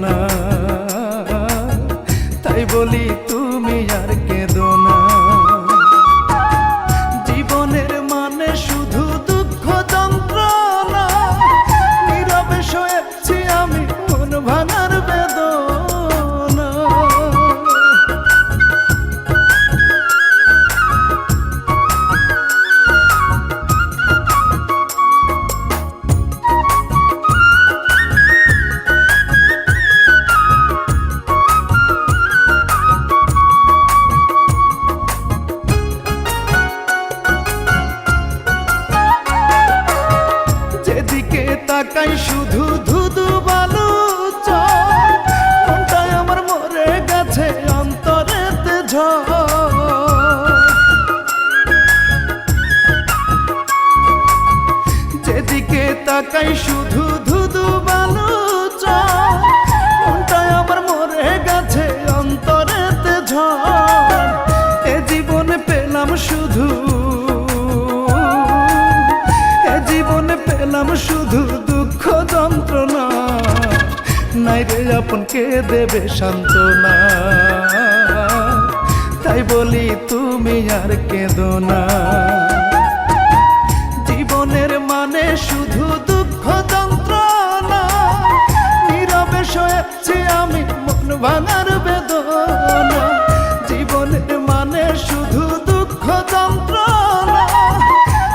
না, তাই বলি তুমি আর কেঁদো না। জীবনের মানে শুধু দুঃখ যন্ত্রণা, নীরবে সয়েছি আমি মন ভাঙার বেদনা। যেদিকে তাকাই শুধু ধুধু বালু চর, মনটাই আমার মরে গেছে অন্তরেতে ঝড়। যেদিকে তাকাই শুধু ধুধু বালু চর, মনটাই আমার মরে গেছে অন্তরেতে ঝড়। এ জীবনে পেলাম শুধু, জীবনে পেলাম শুধু দুঃখ যন্ত্রণা, নাই রে আপন কে দেবে সান্ত্বনা, তাই বলি তুমি আর কেঁদো না। জীবনের মানে শুধু দুঃখ যন্ত্রণা, নীরবে সয়েছি আমি মন ভাঙার বেদনা। জীবনের মানে শুধু দুঃখ যন্ত্রণা,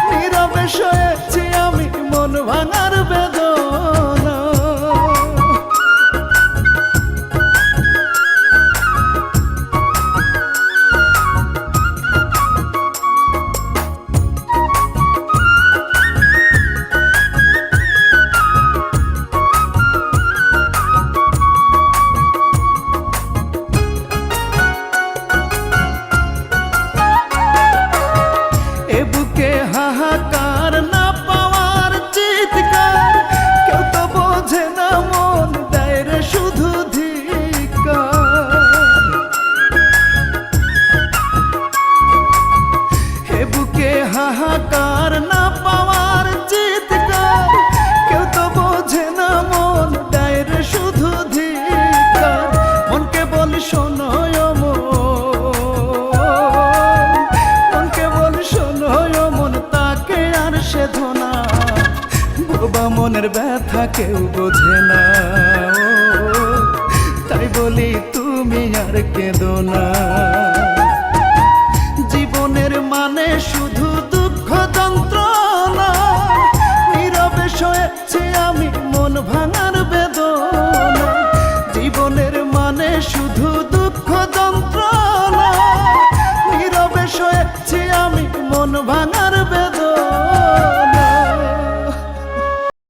নীরবে সয়েছি আমি মন ভাঙার বেদনা। এ বুকে হাহাকার, না পাওয়ার চিৎকার, কেউ তো বোঝে না মন দেয় রে শুধু ধিক্কার। এ বুকে হাহাকার, না পাওয়ার চিৎকার, কেউ তো বোঝে না মন দেয় রে শুধু ধিক্কার। মনকে বলি শোনো ধোনা, বোবা মনের ব্যথা কেউ বোঝে না।